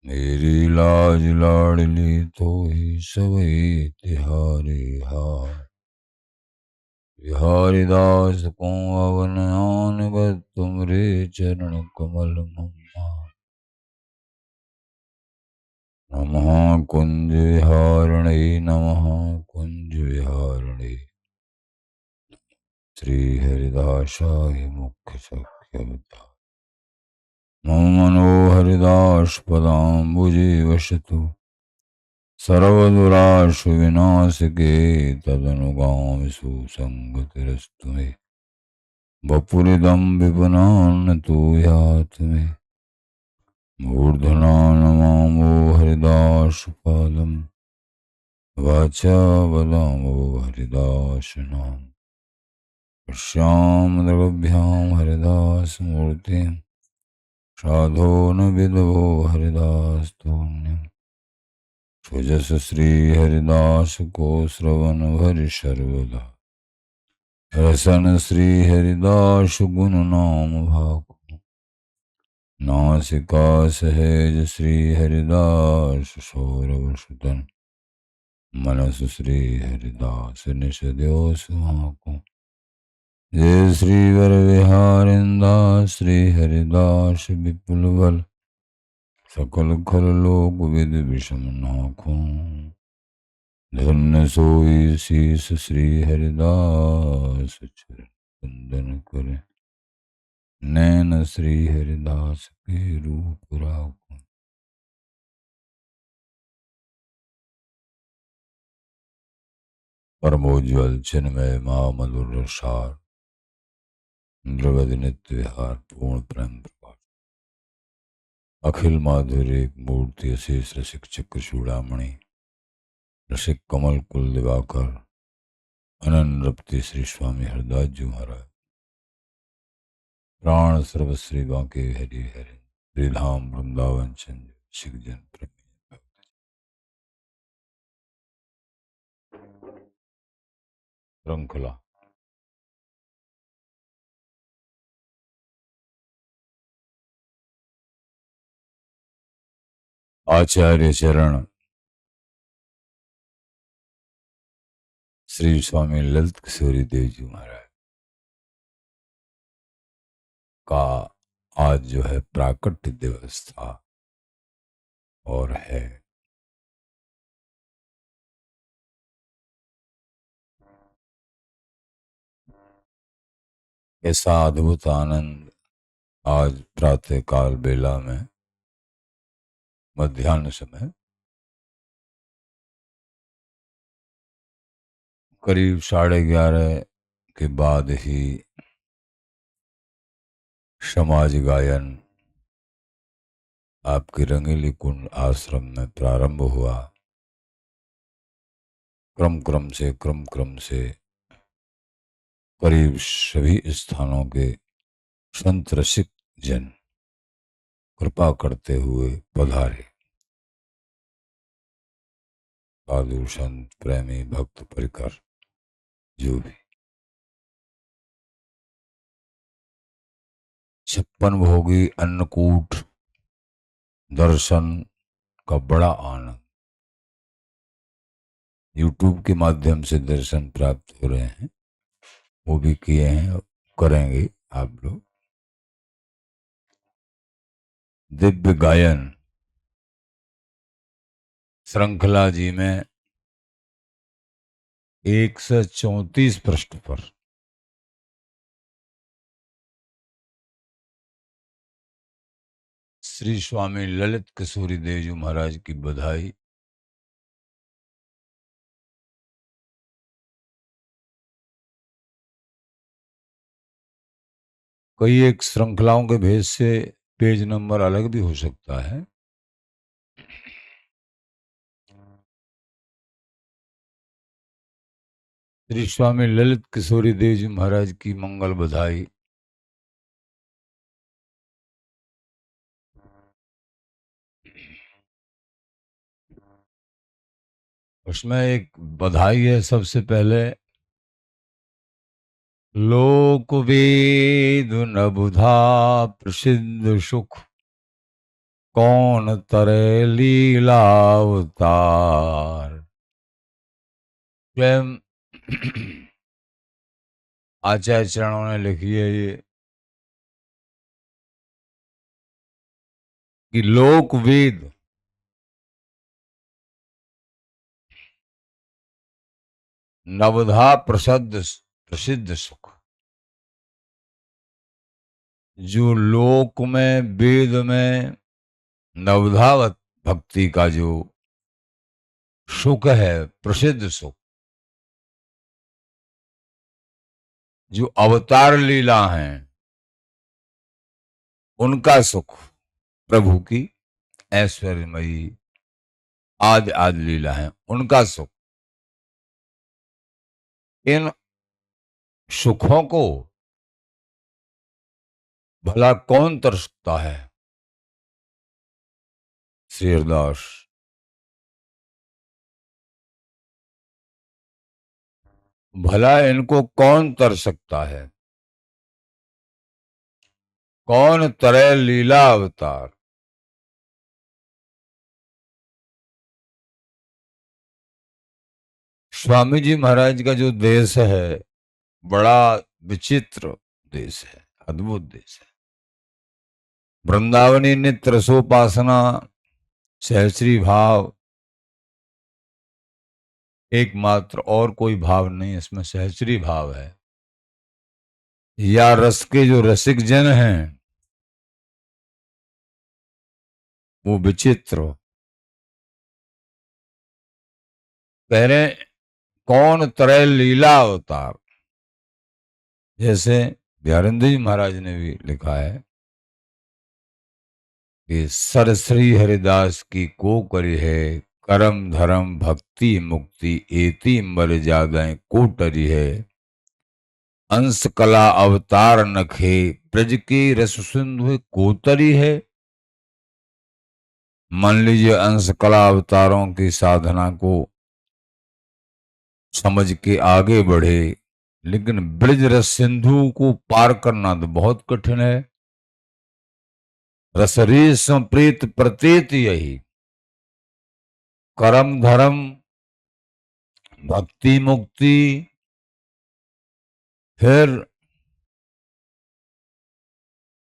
मेरी लाज लाडली तो ही सबई तिहारी हार। बिहारी दास को अवन आन बद तुमरे चरण कमल मम्मा। नमः कुंज विहारिणे नमः कुंज विहारिणे। श्री हरिदासाय मुख्य सख्य मम मनोहरिदास पदाम्बुजे वसतु सर्वदुराशु विनाशके तदनुगामि सुसंगतिरस्तु मे। वपुरिदं विपुनान्न तु यातु मे। मूर्धना नमामो हरिदासपादं वाचा वदामो हरिदासनाम। श्यामदभ्यां हरिदासमूर्तिं साधो न विदवो हरिदास्तोन्यम्। सुजस श्री हरिदास को श्रवण भरि सर्वदा। रसन श्री हरिदास गुण नाम भाको। नासिका सहेज श्री हरिदास सौरभ सुतन। मनस श्री हरिदास निष द्यो सुहाको। जय श्री वर विहारिंदास श्री हरिदास विपुल बल। सकल खल लोक विद विषम नाखो। धन्य सोई शीस श्री हरिदास चरण वंदन करे। नैन श्री हरिदास के रूप राखो। परमोज्वल चिन्मय महामधुर रसार। द्रवद नित्य विहार पूर्ण प्रेम प्रकाश। अखिल माधुर्य मूर्ति अशेष रसिक चक्र चूड़ामणि। रसिक कमल कुल दिवाकर। अनन रप्ति श्री स्वामी हरदास जी महाराज। प्राण सर्वश्री बांके हरि हरि। श्रीधाम वृंदावन चंद शिख जन प्रेमी। श्रृंखला आचार्य चरण श्री स्वामी ललित किशोरी देव जी महाराज का आज जो है प्राकट्य दिवस था और है। ऐसा अद्भुत आनंद आज प्रातः काल बेला में मध्याह्न समय करीब 11:30 के बाद ही समाज गायन आपके रंगीली कुंड आश्रम में प्रारंभ हुआ। क्रम क्रम से करीब सभी स्थानों के संत रसिक जन कृपा करते हुए पधारे। साधु संत प्रेमी भक्त परिकर जो भी 56 भोगी अन्नकूट दर्शन का बड़ा आनंद YouTube के माध्यम से दर्शन प्राप्त हो रहे हैं, वो भी किए हैं, करेंगे आप लोग। दिव्य गायन श्रृंखला जी में 134 पृष्ठ पर श्री स्वामी ललित किशोरी देव जी महाराज की बधाई। कई एक श्रृंखलाओं के भेद से पेज नंबर अलग भी हो सकता है। श्री स्वामी ललित किशोरी देव जी महाराज की मंगल बधाई। उसमें एक बधाई है सबसे पहले। लोक वेद न बुधा प्रसिद्ध सुख कौन तरे लीला अवतार। स्वयं आचार्य चरणों ने लिखी है ये कि लोक वेद नवधा प्रसिद्ध सुख। जो लोक में वेद में नवधा भक्ति का जो सुख है, प्रसिद्ध सुख, जो अवतार लीला है उनका सुख, प्रभु की ऐश्वर्यमयी आदि आदि लीला है उनका सुख, इन सुखों को भला कौन तरसता है। श्री हरिदास भला इनको कौन तर सकता है, कौन तरे लीला अवतार। स्वामी जी महाराज का जो देश है बड़ा विचित्र देश है, अद्भुत देश है। वृंदावनी नित्य रसोपासना, सहस्री भाव, एकमात्र और कोई भाव नहीं, इसमें सहस्री भाव है। या रस के जो रसिक जन हैं वो विचित्र कह रहे कौन तरह लीला अवतार। जैसे बिहारिंद जी महाराज ने भी लिखा है कि सरश्री हरिदास की को करी है, करम धर्म भक्ति मुक्ति एति मर जादय को टरी है। अंश कला अवतार नखे ब्रज के रस सिंधु कोतरी है। मान लीजिए अंश कला अवतारों की साधना को समझ के आगे बढ़े, लेकिन ब्रज रस सिंधु को पार करना तो बहुत कठिन है। रसरीस प्रीत प्रतीत यही, कर्म धर्म भक्ति मुक्ति, फिर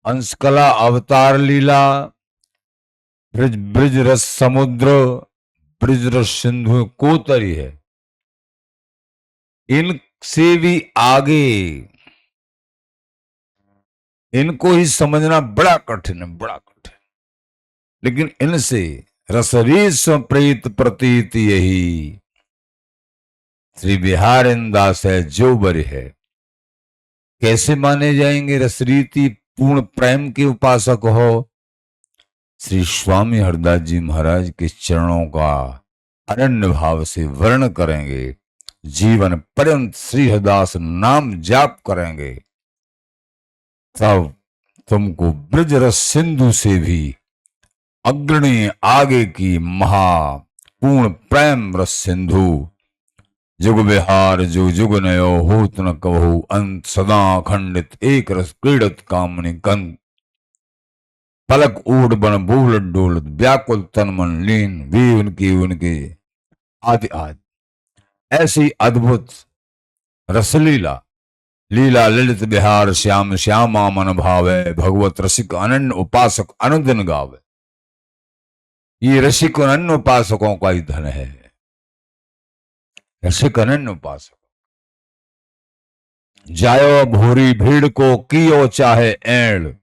अंशकला अवतार लीला, ब्रज ब्रज रस समुद्र, ब्रज रस सिंधु कोतरी है। इनसे भी आगे इनको ही समझना बड़ा कठिन है, बड़ा कठिन। लेकिन इनसे रसरीस प्रीत प्रतीत यही, श्री बिहारिंदास है जो बर है। कैसे माने जाएंगे रसरीति पूर्ण प्रेम के उपासक हो? श्री स्वामी हरदास जी महाराज के चरणों का अनन्य भाव से वर्ण करेंगे, जीवन पर्यंत श्री हरदास नाम जाप करेंगे, तब तुमको ब्रज रस सिंधु से भी अग्रणी आगे की महा पूर्ण प्रेम रस सिंधु, जुग विहार जो जुग नयो होत न कहो अंत, सदा खंडित एक रस क्रीड़त कामनी कंत, पलक ऊढ़ बन बोलत डोलत व्याकुल तन मन लीन, वे उनके आदि आदि। ऐसी अद्भुत रसलीला, लीला ललित बिहार श्याम श्यामा मन भावे, भगवत रसिक अनन्य उपासक अनुदिन गावे। ये रसिक अनन्य उपासकों का ही धन है, रसिक अनन्य उपासक। जायो भूरी भीड़ को कियो चाहे एड़,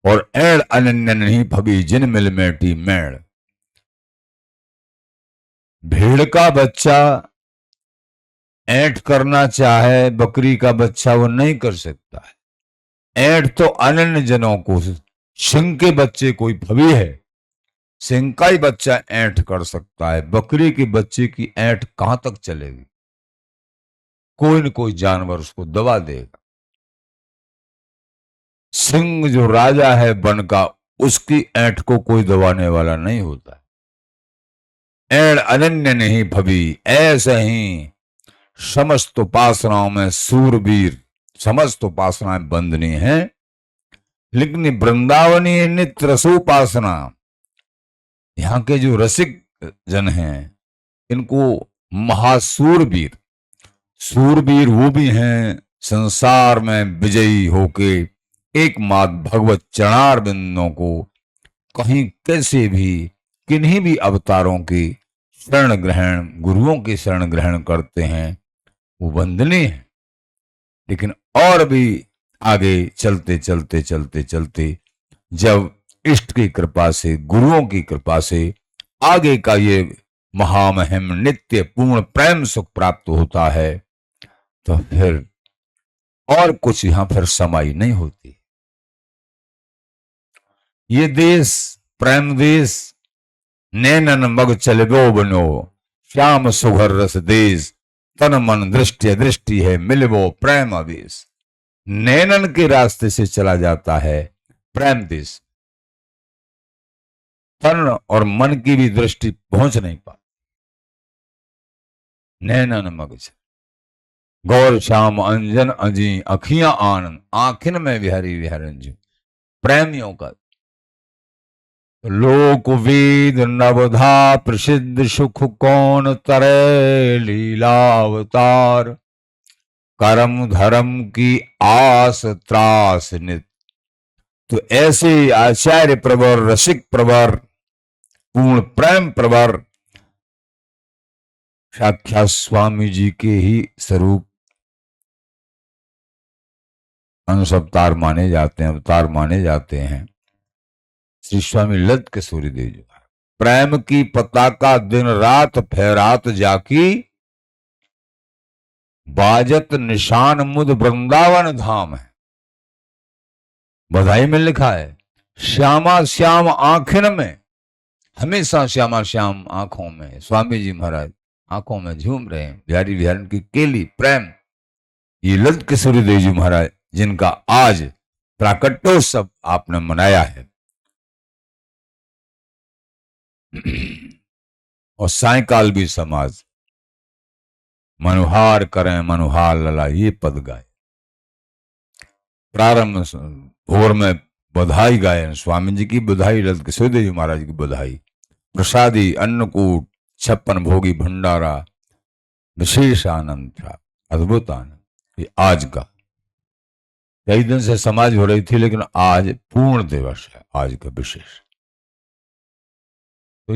और एड़ अनन्य नहीं भवी जिन मिल मेटी मेड़। भीड़ का बच्चा ऐंठ करना चाहे, बकरी का बच्चा वो नहीं कर सकता है। ऐंठ तो अनन्य जनों को, सिंह के बच्चे कोई भवी है, सिंह का ही बच्चा ऐंठ कर सकता है, बकरी के बच्चे की ऐंठ कहां तक चलेगी? कोई न कोई जानवर उसको दबा देगा। सिंह जो राजा है वन का, उसकी ऐंठ को कोई दबाने वाला नहीं होता। ऐड़ अनन्य नहीं भवी, ऐसे ही समस्त उपासनाओं में सूरवीर, समस्त उपासनाएं बंदनी हैं, लेकिन वृंदावनी नित्य रसोपासना यहाँ के जो रसिक जन हैं इनको महासूरवीर, सूरवीर वो भी हैं संसार में विजयी होके एकमात्र भगवत चरणार बिंदों को कहीं कैसे भी किन्हीं भी अवतारों की शरण ग्रहण, गुरुओं की शरण ग्रहण करते हैं, वो वंदनीय है। लेकिन और भी आगे चलते चलते चलते चलते जब इष्ट की कृपा से, गुरुओं की कृपा से आगे का ये महामहिम नित्य पूर्ण प्रेम सुख प्राप्त होता है, तो फिर और कुछ यहां फिर समाई नहीं होती। ये देश प्रेम देश, नैनन मग चलबो बनो, श्याम सुघर रस देश, तन मन दृष्टि दृष्टि है मिलबो प्रेम आवेश। नैनन के रास्ते से चला जाता है प्रेम देश, तन और मन की भी दृष्टि पहुंच नहीं पाती। नैनन मग गौर श्याम अंजन अजी अखियां आनंद, आखिन में विहरी विहरन जी। प्रेमियों का लोक वेद नवधा प्रसिद्ध सुख कौन तरे लीलावतार, कर्म धर्म की आस त्रास नित। तो ऐसे आचार्य प्रवर, रसिक प्रवर, पूर्ण प्रेम प्रवर साक्षात स्वामी जी के ही स्वरूप अंश अवतार माने जाते हैं, अवतार माने जाते हैं श्री स्वामी ललित किशोरी देव जी। प्रेम की पताका दिन रात फहरात जाकी, बाजत निशान मुद वृंदावन धाम है। बधाई में लिखा है श्यामा श्याम आंखिन में, हमेशा श्यामा श्याम आंखों में स्वामी जी महाराज आंखों में झूम रहे हैं। बिहारी बिहारन की केली प्रेम, ये ललित किशोरी देव जी महाराज जिनका आज प्राकट्योत्सव आपने मनाया है। और सायकाल भी समाज मनुहार करें मनुहार लला ये पद गाए। प्रारंभ भोर में बधाई गाए, स्वामी जी की बधाई, ललित किशोरी देव जी महाराज की बधाई, प्रसादी अन्नकूट 56 भोगी भंडारा, विशेष आनंद था, अद्भुत आनंद। ये आज का कई दिन से समाज हो रही थी, लेकिन आज पूर्ण दिवस है आज का विशेष। तो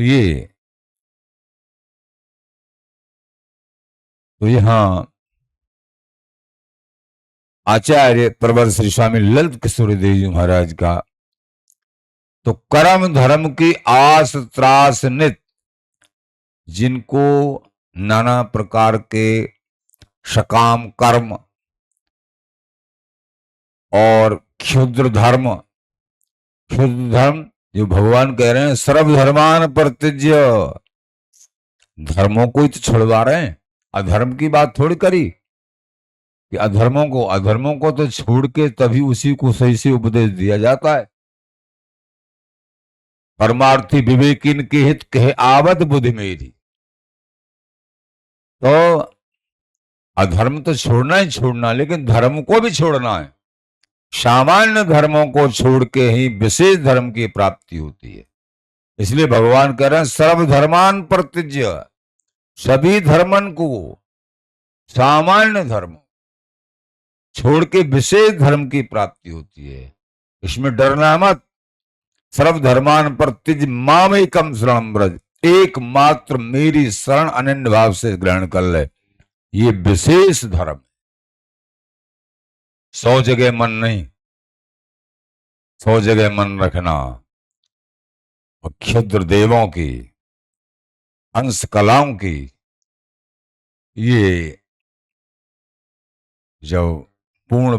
यहां आचार्य प्रवर श्री स्वामी ललित किशोरी देव जी महाराज का तो कर्म धर्म की आस त्रास नित, जिनको नाना प्रकार के सकाम कर्म और क्षुद्र धर्म जो भगवान कह रहे हैं सर्वधर्मान परित्यज्य, धर्मों को ही तो छुड़वा रहे हैं, अधर्म की बात थोड़ी करी कि अधर्मों को तो छोड़ के तभी उसी को सही से उपदेश दिया जाता है। परमार्थी विवेकिन के हित कहे आवत बुद्धि मेरी, तो अधर्म तो छोड़ना ही छोड़ना, लेकिन धर्म को भी छोड़ना है। सामान्य धर्मों को छोड़ के ही विशेष धर्म की प्राप्ति होती है। इसलिए भगवान कह रहे हैं सर्वधर्मान परित्यज्य, सभी धर्मन को, सामान्य धर्म छोड़ के विशेष धर्म की प्राप्ति होती है। इसमें डरना मत। सर्वधर्मान परित्यज्य मामेकम शरणं व्रज, एकमात्र मेरी शरण अनन्य भाव से ग्रहण कर ले, ये विशेष धर्म। 100 जगह मन नहीं, 100 जगह मन रखना और क्षुद्र देवों की, अंश कलाओं की, ये जब पूर्ण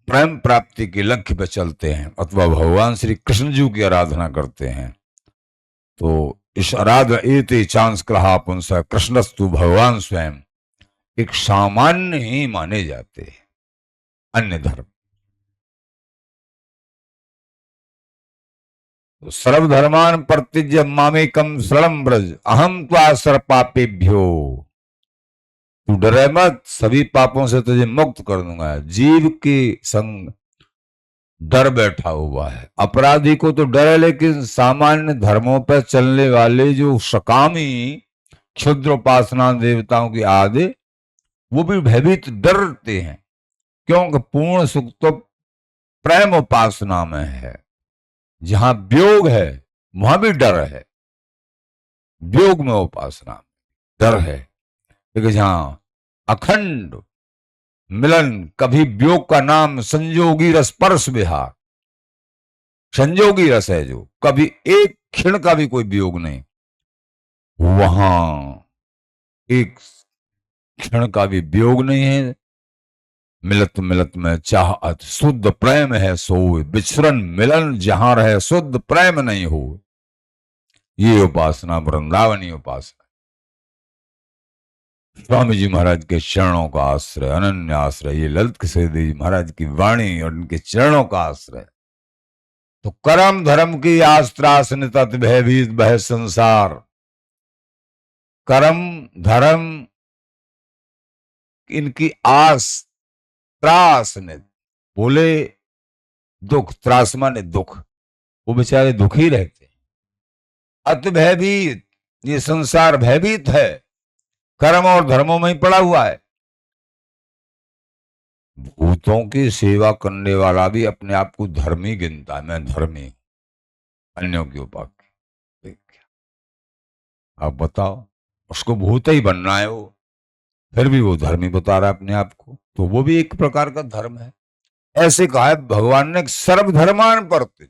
प्रेम प्राप्ति के लक्ष्य पर चलते हैं अथवा भगवान श्री कृष्ण जी की आराधना करते हैं, तो इस आराधना एते चांस कहा पुंस कृष्णस्तु भगवान स्वयं एक सामान्य ही माने जाते हैं अन्य धर्म। तो सर्वधर्मान परित्यज्य मामेकम शरणं व्रज अहम त्वा सर्वपापेभ्यो, तू डरे मत, सभी पापों से तुझे मुक्त कर दूंगा। जीव के संग डर बैठा हुआ है। अपराधी को तो डर है, लेकिन सामान्य धर्मों पर चलने वाले जो सकामी क्षुद्र उपासना देवताओं की आदि, वो भी भयभीत डरते हैं, क्योंकि पूर्ण सुख तो प्रेम उपासना में है। जहां वियोग है वहां भी डर है, वियोग में उपासना डर है। लेकिन जहां अखंड मिलन, कभी वियोग का नाम संयोगी रस परस विहार, संयोगी रस है जो कभी एक क्षण का भी कोई वियोग नहीं, वहां एक क्षण का भी वियोग नहीं है। मिलत मिलत में चाहत शुद्ध प्रेम है सोए, विचरण मिलन जहां रहे शुद्ध प्रेम नहीं हो। ये उपासना वृंदावनी उपासना। स्वामी जी महाराज के चरणों का आश्रय, अनन्य आश्रय, ये ललित किशोर देव जी महाराज की वाणी और उनके चरणों का आश्रय। तो कर्म धर्म की आस त्रास नितत भयभीत भय संसार। कर्म धर्म इनकी आस त्रास ने, बोले दुख, त्रास माने दुख, वो बेचारे दुखी रहते हैं। अत भयभीत, ये संसार भयभीत है, कर्म और धर्मों में ही पड़ा हुआ है। भूतों की सेवा करने वाला भी अपने आप को धर्मी गिनता है, मैं धर्मी हूं, अन्यों के उपास्य। आप बताओ, उसको भूत ही बनना है वो, फिर भी वो धर्मी बता रहा है अपने आप को, तो वो भी एक प्रकार का धर्म है। ऐसे कहा है भगवान ने, सर्वधर्मान परते,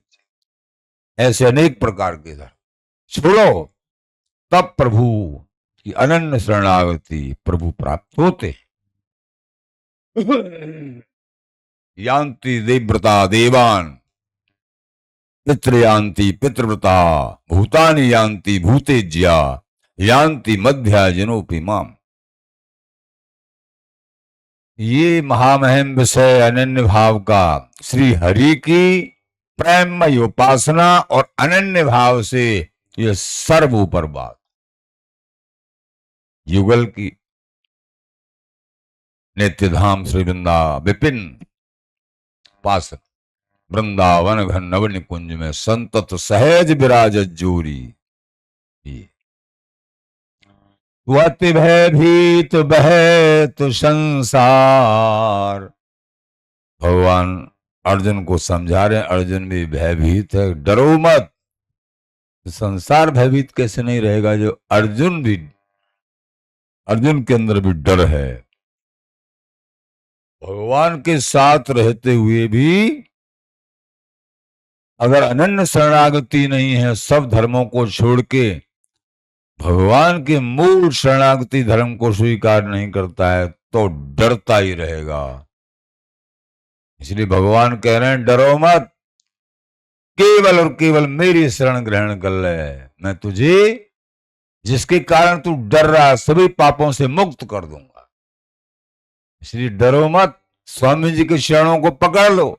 ऐसे अनेक प्रकार के धर्म छोड़ो, तब प्रभु की अनन्य शरणागति प्रभु प्राप्त होते। यान्ति देवव्रता देवान, पितृयान्ति पितृव्रता, भूतानि यान्ति भूतेज्या, यान्ति मध्या जनोपि माम। ये महामहिम विषय अनन्य भाव का, श्री हरि की प्रेममय उपासना और अनन्य भाव से यह सर्व ऊपर बात। युगल की नित्यधाम श्री वृंदा विपिन उपासना, वृंदावन घन नव निकुंज में संतत सहज विराज जोरी। वति भयभीत बहत संसार। भगवान अर्जुन को समझा रहे हैं, अर्जुन भी भयभीत है, डरो मत। संसार भयभीत कैसे नहीं रहेगा, जो अर्जुन के अंदर भी डर है। भगवान के साथ रहते हुए भी अगर अनन्य शरणागति नहीं है, सब धर्मों को छोड़ के भगवान के मूल शरणागति धर्म को स्वीकार नहीं करता है, तो डरता ही रहेगा। इसलिए भगवान कह रहे हैं, डरो मत, केवल और केवल मेरी शरण ग्रहण कर ले। मैं तुझे, जिसके कारण तू डर रहा, सभी पापों से मुक्त कर दूंगा। इसलिए डरो मत, स्वामी जी के चरणों को पकड़ लो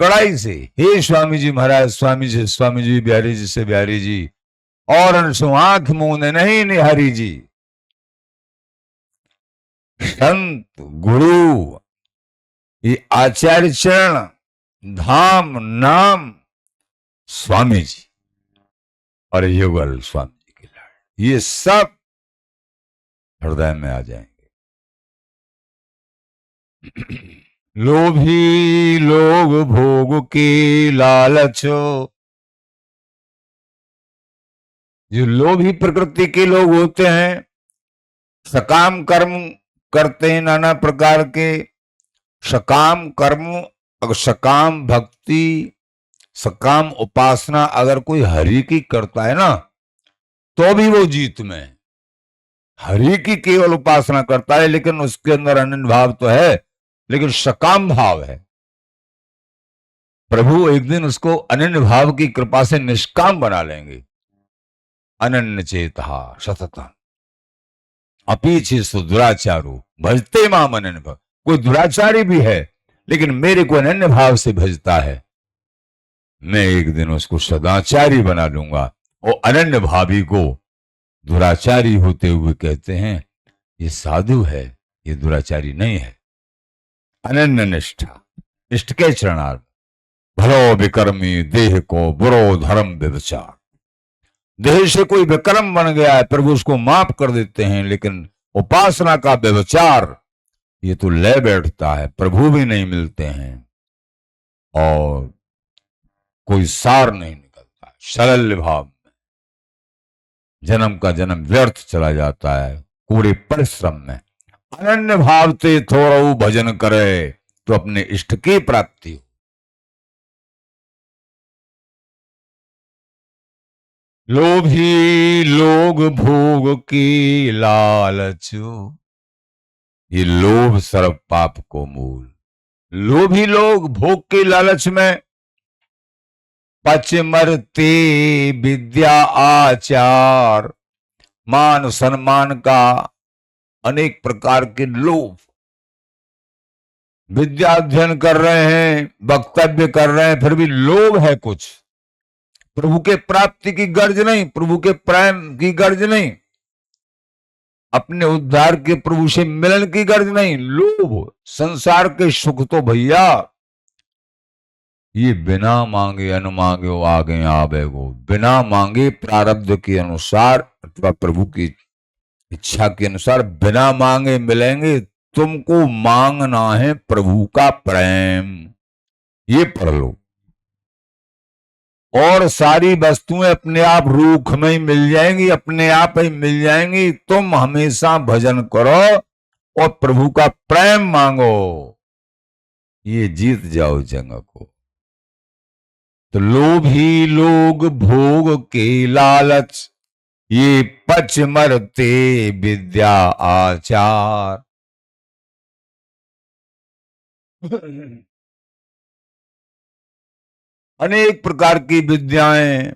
कड़ाई से। हे स्वामी जी महाराज, स्वामी जी बिहारी जी से बिहारी जी, और आंख मूंदे नहीं निहारी जी। संत गुरु, ये आचार्य चरण, धाम नाम स्वामी जी और युगल स्वामी जी की लाड़, ये सब हृदय में आ जाएंगे। लोभी लोग भोग के लालचो, जो लोभी प्रकृति के लोग होते हैं, सकाम कर्म करते हैं नाना प्रकार के, सकाम कर्म, सकाम भक्ति, सकाम उपासना अगर कोई हरि की करता है ना, तो भी वो जीत में है। हरि की केवल उपासना करता है, लेकिन उसके अंदर अनन्य भाव तो है, लेकिन सकाम भाव है। प्रभु एक दिन उसको अनन्य भाव की कृपा से निष्काम बना लेंगे। अनन्य चेता सततम अपीछे दुराचारो भजते माम अनन्य भाव। कोई दुराचारी भी है, लेकिन मेरे को अनन्य भाव से भजता है, मैं एक दिन उसको सदाचारी बना लूंगा। और अनन्य भावी को दुराचारी होते हुए कहते हैं, ये साधु है, ये दुराचारी नहीं है। अनन्य निष्ठा, इष्ट के चरणार्थ, भलो विकर्मी देह को बुरो धर्म व्यभिचार। देह से कोई विक्रम बन गया है, प्रभु उसको माफ कर देते हैं, लेकिन उपासना का व्यभिचार ये तो ले बैठता है, प्रभु भी नहीं मिलते हैं और कोई सार नहीं निकलता। शल्य भाव में जन्म का जन्म व्यर्थ चला जाता है, पूरे परिश्रम में। अनन्य भाव से थोड़ा भजन करे तो अपने इष्ट की प्राप्ति हो। लोभी लोग भोग की लालचो, ये लोभ सर्व पाप को मूल। लोभी लोग भोग के लालच में पच मरते विद्या आचार, मान सम्मान का अनेक प्रकार के लोभ। विद्या अध्ययन कर रहे हैं, वक्तव्य कर रहे हैं, फिर भी लोभ है कुछ। प्रभु के प्राप्ति की गर्ज नहीं, प्रभु के प्रेम की गर्ज नहीं, अपने उद्धार के प्रभु से मिलन की गर्ज नहीं, लोभ। संसार के सुख तो भैया ये बिना मांगे अनुमांगे आगे आवेगो, बिना मांगे प्रारब्ध के अनुसार अथवा प्रभु की इच्छा के अनुसार बिना मांगे मिलेंगे। तुमको मांगना है प्रभु का प्रेम, ये पढ़ लो। और सारी वस्तुएं अपने आप रूख में ही मिल जाएंगी, अपने आप ही मिल जाएंगी। तुम हमेशा भजन करो और प्रभु का प्रेम मांगो, ये जीत जाओ जंग को। तो लोभी लोग भोग के लालच, ये पच मरते विद्या आचार। अनेक प्रकार की विद्याएं,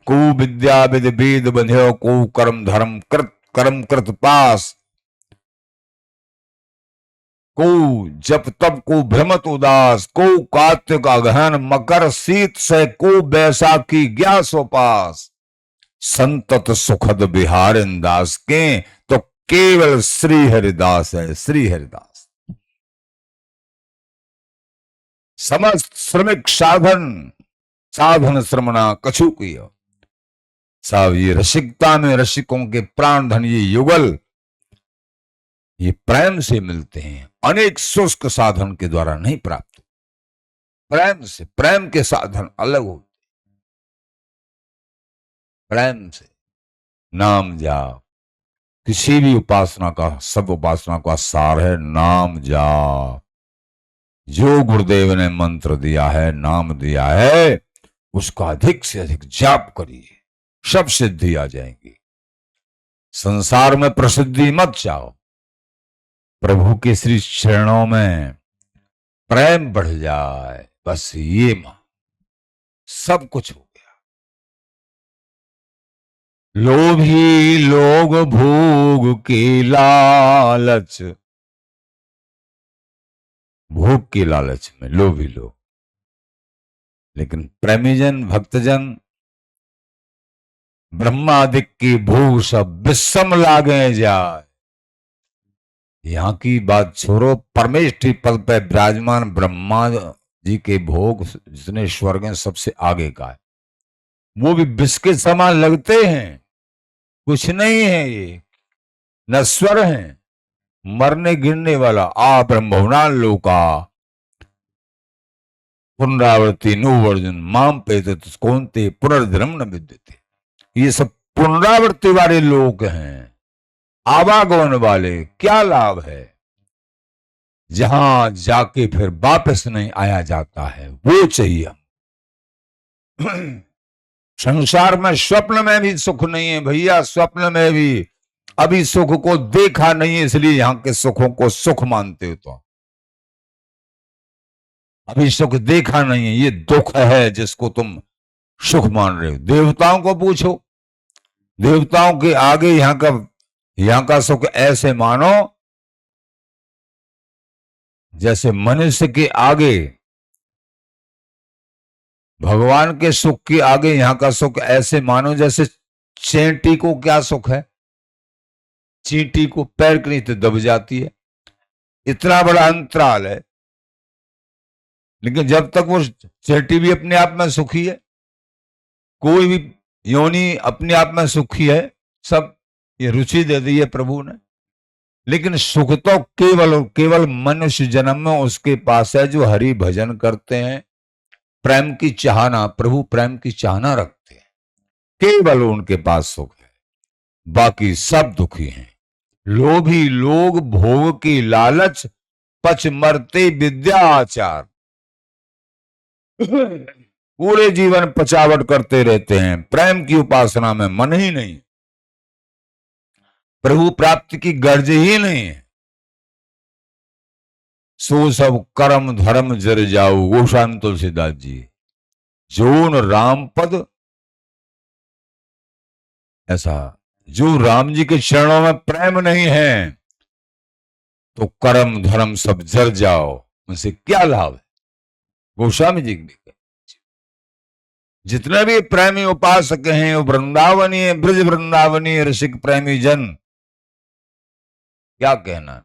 को विद्या विद वेद बंध्यो, को कर्म धर्म कृत कर्म कृत पास, को जप तप, को भ्रमत उदास, को कार्तिक अगहन मकर शीत से, को बैसाखी ग्यास उपास। संतत सुखद बिहार दास के, तो केवल श्री हरिदास है, श्री हरिदास। समस्त श्रमिक साधन, साधन श्रमणा कछु किया। साहब ये रसिकता में रसिकों के प्राण धन, ये युगल, ये प्रेम से मिलते हैं, अनेक शुष्क साधन के द्वारा नहीं प्राप्त। प्रेम से, प्रेम के साधन अलग होते, प्रेम से नाम जाप। किसी भी उपासना का, सब उपासना का सार है नाम जाप। जो गुरुदेव ने मंत्र दिया है, नाम दिया है, उसका अधिक से अधिक जाप करिए, सब सिद्धि आ जाएंगी। संसार में प्रसिद्धि मत चाहो, प्रभु के श्री चरणों में प्रेम बढ़ जाए, बस ये मां, सब कुछ हो गया। लोभी लोग भोग के लालच, भोग के लालच में लोभी लोग, लेकिन प्रेमीजन भक्तजन ब्रह्मादिक की भोग सब विषम लागे जाए। यहां की बात छोड़ो, परमेष्ठी पद पर विराजमान ब्रह्मा जी के भोग जितने स्वर्ग हैं सबसे आगे का है, वो भी विष के समान लगते हैं, कुछ नहीं है, ये नश्वर हैं, मरने गिरने वाला। आ ब्रह्मभुवनान लोका पुनरावृत्ति नुवर्जुन माम पेत कौनते पुनर्धर्म न विद्यते। ये सब पुनरावृत्ति वाले लोग हैं, आवागमन वाले। क्या लाभ है जहां जाके फिर वापस नहीं आया जाता है, वो चाहिए। संसार में स्वप्न में भी सुख नहीं है भैया, स्वप्न में भी अभी सुख को देखा नहीं है, इसलिए यहां के सुखों को सुख मानते हो। तो अभी सुख देखा नहीं है, ये दुख है जिसको तुम सुख मान रहे हो। देवताओं को पूछो, देवताओं के आगे यहां का सुख ऐसे मानो जैसे मनुष्य के आगे, भगवान के सुख के आगे यहां का सुख ऐसे मानो जैसे चींटी को क्या सुख है, चींटी को पैर के नीचे दब जाती है, इतना बड़ा अंतराल है। लेकिन जब तक वो चेटी भी अपने आप में सुखी है, कोई भी योनि अपने आप में सुखी है, सब ये रुचि दे दी है प्रभु ने। लेकिन सुख तो केवल केवल मनुष्य जन्म में उसके पास है जो हरि भजन करते हैं, प्रेम की चाहना, प्रभु प्रेम की चाहना रखते हैं, केवल उनके पास सुख है। बाकी सब दुखी हैं। लोभी लोग भोग की लालच, पच मरते विद्या आचार। पूरे जीवन पचावट करते रहते हैं, प्रेम की उपासना में मन ही नहीं, प्रभु प्राप्ति की गर्ज ही नहीं है। सो सब कर्म धर्म जर जाऊ, गोस्वामी तुलसीदास जी। जोन राम पद ऐसा, जो राम जी के चरणों में प्रेम नहीं है तो कर्म धर्म सब जर जाओ, उनसे क्या लाभ है। गोस्वामी जी ने जितने भी प्रेमी उपासक हैं, वो वृंदावनीय ब्रज वृंदावनीय रसिक प्रेमी जन, क्या कहना।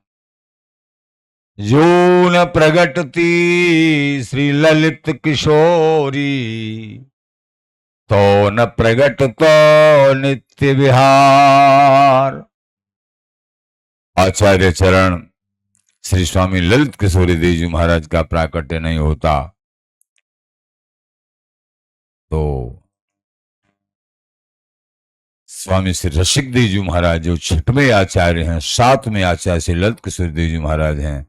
जो न प्रगटती श्री ललित किशोरी, तो न प्रगट तो नित्य विहार। आचार्य चरण श्री स्वामी ललित किशोरी देव जी महाराज का प्राकट्य नहीं होता तो स्वामी श्री रसिक देव जी महाराज जो छठवें आचार्य हैं, सातवें आचार्य श्री ललित किशोरी देव जी महाराज हैं,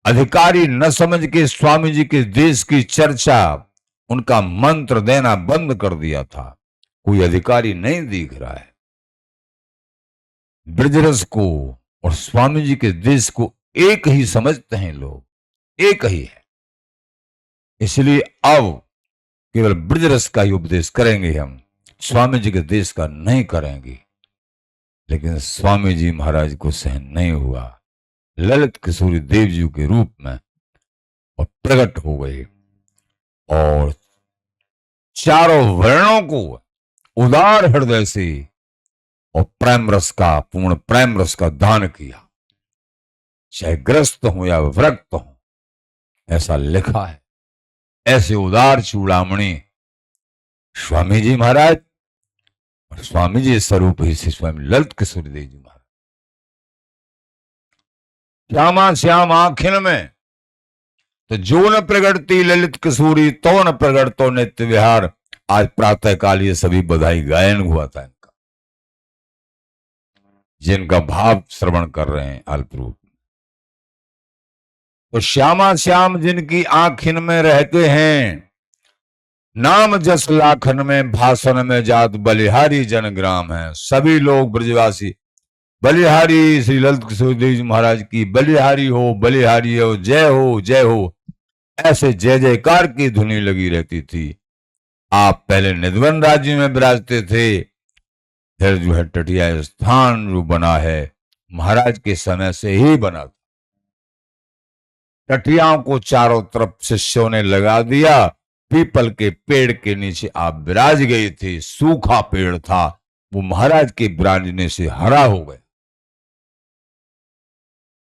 अधिकारी न समझ के स्वामी जी के देश की चर्चा, उनका मंत्र देना बंद कर दिया था। कोई अधिकारी नहीं दिख रहा है। ब्रजरस को और स्वामी जी के देश को एक ही समझते हैं लोग, एक ही है। इसलिए अब केवल ब्रजरस का ही उपदेश करेंगे हम, स्वामी जी के देश का नहीं करेंगे। लेकिन स्वामी जी महाराज को सहन नहीं हुआ, ललित किशोरी देव जी के रूप में और प्रकट हो गए और चारों वर्णों को उदार हृदय से और प्रेम रस का, पूर्ण प्रेम रस का दान किया, चाहे ग्रस्त हो या विरक्त हो, ऐसा लिखा है। ऐसे उदार चूड़ामणि स्वामी जी महाराज और स्वामी जी स्वरूप ही से स्वामी ललित किशोरी देव जी महाराज। श्यामा श्याम आखिन में, तो जो न प्रगटती ललित किशोरी, तो न प्रगट तो नित्य विहार। आज प्रातः काल ये सभी बधाई गायन हुआ था इनका, जिनका भाव श्रवण कर रहे हैं अल्प रूप। तो श्यामा श्याम जिनकी आखिन में रहते हैं, नाम जस लाखन में भाषण में जात बलिहारी जनग्राम है। सभी लोग ब्रजवासी बलिहारी श्री ललित किशोरी देव जी महाराज की बलिहारी हो, बलिहारी हो, जय हो, जय हो, ऐसे जय जयकार की धुनी लगी रहती थी। आप पहले निधवन राज्य में विराजते थे, फिर जो है टटिया स्थान जो बना है महाराज के समय से ही बना था। टटियाओं को चारों तरफ शिष्यों ने लगा दिया, पीपल के पेड़ के नीचे आप विराज गए थे। सूखा पेड़ था, वो महाराज के विराजने से हरा हो गया।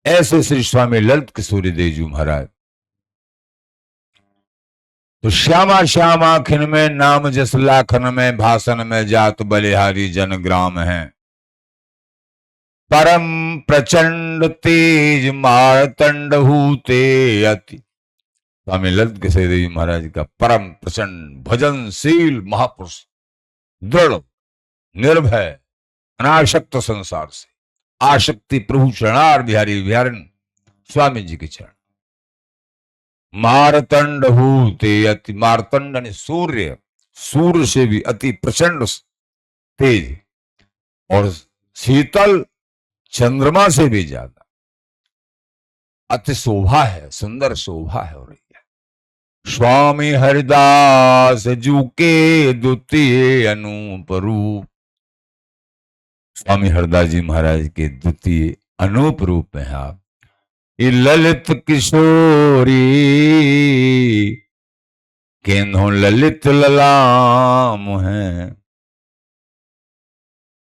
ऐसे श्री स्वामी ललित किशोरी देव जी महाराज। तो श्यामा श्याम आखिन में, नाम जस लाखन में, भाषण में जात बलिहारी जनग्राम है। परम प्रचंड तेज मारतंड हूते अति। स्वामी ललित किशोरी देव जी महाराज का परम प्रचंड भजनशील महापुरुष, दृढ़ निर्भय अनाशक्त संसार से, आशक्ति प्रभु चरणार बिहारी बिहारन स्वामी जी के चरण। मारतंड हूते अति, मारतंड यानी सूर्य, सूर्य से भी अति प्रचंड तेज, और शीतल चंद्रमा से भी ज्यादा अति शोभा है, सुंदर शोभा है हो रही है। स्वामी हरिदास जू के द्वितीय अनूप रूप। स्वामी हरिदास जी महाराज के द्वितीय अनूप रूप में आप। ये ललित किशोरी केन्हो ललित ललाम है।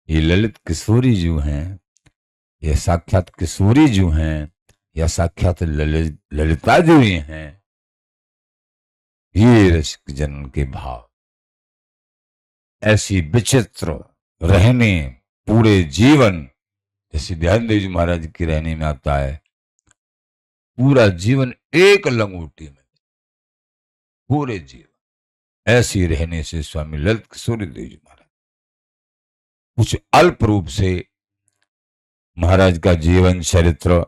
ये ललित किशोरी जो हैं, ये साक्षात किशोरी जो हैं, या साक्षात ललिता जी ही हैं। ये रसिक जन के भाव, ऐसी विचित्र रहने पूरे जीवन, जैसे ध्यान देव जी महाराज की रहने में आता है, पूरा जीवन एक लंगोटी में, पूरे जीवन ऐसी रहने से स्वामी ललित किशोरी देव जी महाराज कुछ अल्प रूप से महाराज का जीवन चरित्र,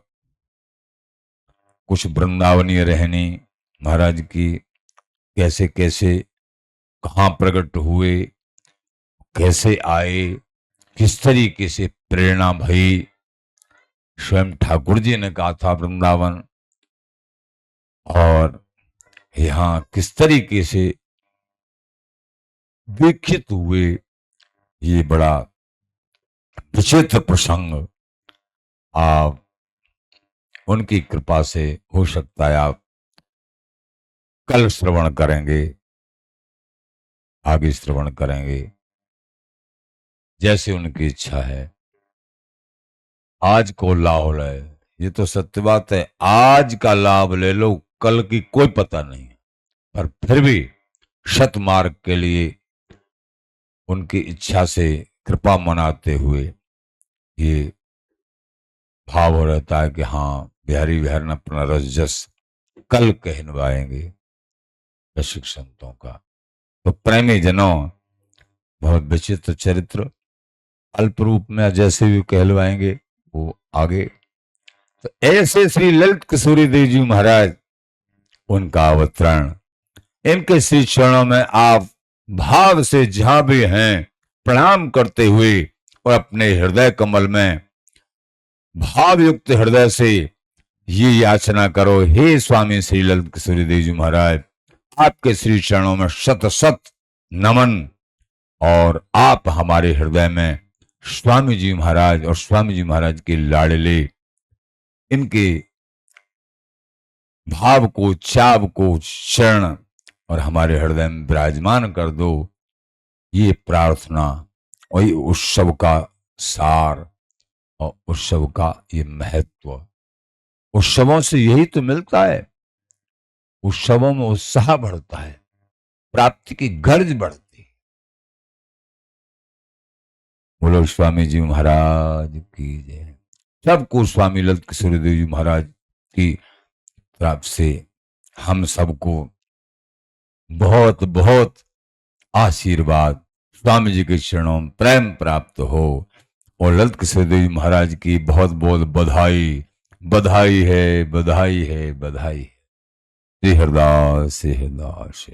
कुछ वृंदावनीय रहनी महाराज की, कैसे कैसे कहाँ प्रकट हुए, कैसे आए, किस तरीके से प्रेरणा भई, स्वयं ठाकुर जी ने कहा था वृंदावन, और यहाँ किस तरीके से दीक्षित हुए, ये बड़ा विचित्र प्रसंग आप उनकी कृपा से हो सकता है आप कल श्रवण करेंगे, आगे श्रवण करेंगे, जैसे उनकी इच्छा है। आज को लाभ है, ये तो सत्य बात है, आज का लाभ ले लो, कल की कोई पता नहीं, पर फिर भी शतमार्ग के लिए उनकी इच्छा से कृपा मनाते हुए ये भाव हो रहता है कि हाँ बिहारी बिहार ने अपना रस जस कल कहनवाएंगे रसिक संतों का। तो प्रेमी जनों, बहुत विचित्र चरित्र, अल्प रूप में जैसे भी कहलवाएंगे वो आगे। तो ऐसे श्री ललित किशोरी देव जी महाराज, उनका अवतरण, इनके श्री चरणों में आप भाव से जहां भी हैं प्रणाम करते हुए और अपने हृदय कमल में भाव युक्त हृदय से ये याचना करो, हे स्वामी श्री ललित किशोरी देव जी महाराज, आपके श्री चरणों में शत शत नमन, और आप हमारे हृदय में स्वामी जी महाराज और स्वामी जी महाराज के लाडले, इनके भाव को, चाव को, चरण और हमारे हृदय में विराजमान कर दो। ये प्रार्थना वही उत्सव का सार और उत्सव का ये महत्व। उत्सवों से यही तो मिलता है, उत्सवों में उत्साह बढ़ता है, प्राप्ति की गर्ज बढ़ती है। बोलो स्वामी जी महाराज की जय। सबको स्वामी ललित किशोरी देव जी महाराज की तरफ से हम सबको बहुत बहुत आशीर्वाद, स्वामी जी के चरणों में प्रेम प्राप्त हो, और ललित किशोरी देव जी महाराज की बहुत बहुत बधाई, बधाई है, बधाई है, बधाई है। श्री हरदास, श्री हरदास।